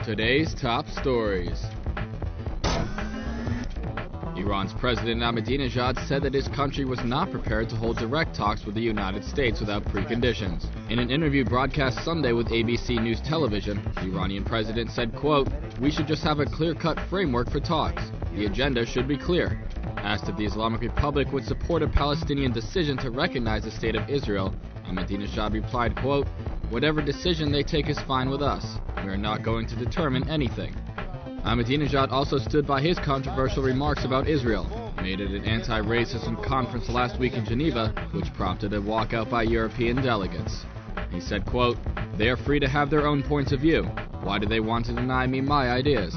Today's top stories. Iran's President Ahmadinejad said that his country was not prepared to hold direct talks with the United States without preconditions. In an interview broadcast Sunday with ABC News Television, the Iranian president said, quote, "We should just have a clear-cut framework for talks. The agenda should be clear." Asked if the Islamic Republic would support a Palestinian decision to recognize the State of Israel, Ahmadinejad replied, quote, "Whatever decision they take is fine with us. We are not going to determine anything." Ahmadinejad also stood by his controversial remarks about Israel, made at an anti-racism conference last week in Geneva, which prompted a walkout by European delegates. He said, quote, "They are free to have their own points of view. Why do they want to deny me my ideas?"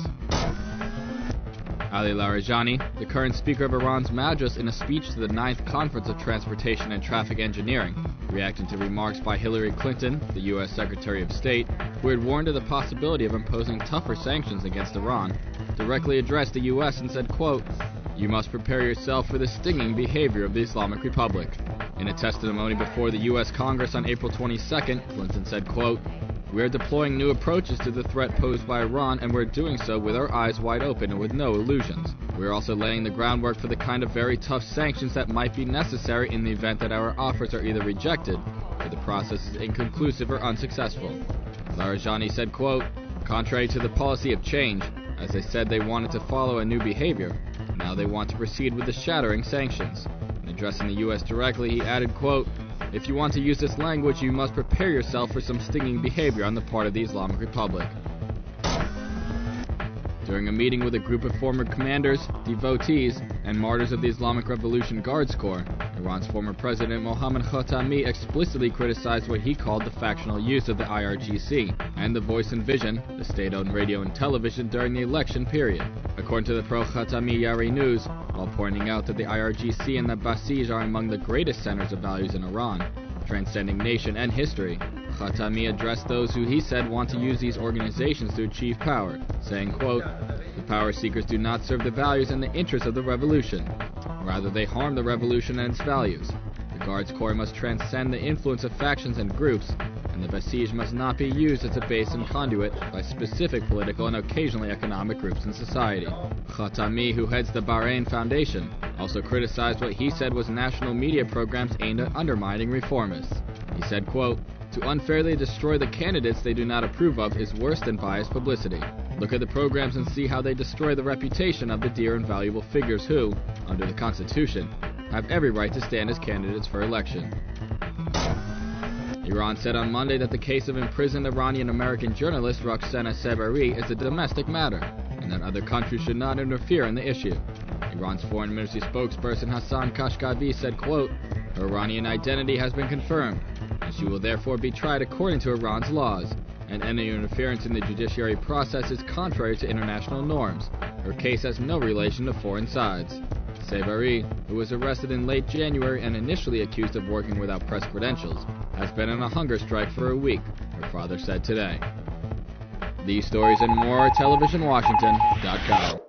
Ali Larijani, the current Speaker of Iran's Majlis, in a speech to the 9th Conference of Transportation and Traffic Engineering, reacting to remarks by Hillary Clinton, the U.S. Secretary of State, who had warned of the possibility of imposing tougher sanctions against Iran, directly addressed the U.S. and said, quote, "You must prepare yourself for the stinging behavior of the Islamic Republic." In a testimony before the U.S. Congress on April 22nd, Clinton said, quote, "We are deploying new approaches to the threat posed by Iran, and we're doing so with our eyes wide open and with no illusions. We're also laying the groundwork for the kind of very tough sanctions that might be necessary in the event that our offers are either rejected or the process is inconclusive or unsuccessful." Larijani said, quote, "Contrary to the policy of change, as they said they wanted to follow a new behavior, now they want to proceed with the shattering sanctions." In addressing the U.S. directly, he added, quote, "If you want to use this language, you must prepare yourself for some stinging behavior on the part of the Islamic Republic." During a meeting with a group of former commanders, devotees, and martyrs of the Islamic Revolution Guards Corps, Iran's former president Mohammad Khatami explicitly criticized what he called the factional use of the IRGC and the Voice and Vision, the state-owned radio and television, during the election period. According to the pro-Khatami Yari News, while pointing out that the IRGC and the Basij are among the greatest centers of values in Iran, transcending nation and history, Khatami addressed those who he said want to use these organizations to achieve power, saying, quote, "The power seekers do not serve the values and the interests of the revolution. Rather, they harm the revolution and its values. The Guards Corps must transcend the influence of factions and groups, and the Basij must not be used as a base and conduit by specific political and occasionally economic groups in society." Khatami, who heads the Bahrain Foundation, also criticized what he said was national media programs aimed at undermining reformists. He said, quote, "To unfairly destroy the candidates they do not approve of is worse than biased publicity. Look at the programs and see how they destroy the reputation of the dear and valuable figures who, under the Constitution, have every right to stand as candidates for election." Iran said on Monday that the case of imprisoned Iranian-American journalist Roxana Seberi is a domestic matter, and that other countries should not interfere in the issue. Iran's foreign ministry spokesperson Hassan Kashgavi said, quote, "Her Iranian identity has been confirmed, and she will therefore be tried according to Iran's laws, and any interference in the judiciary process is contrary to international norms. Her case has no relation to foreign sides." Seberi, who was arrested in late January and initially accused of working without press credentials, has been on a hunger strike for a week, her father said today. These stories and more at televisionwashington.com.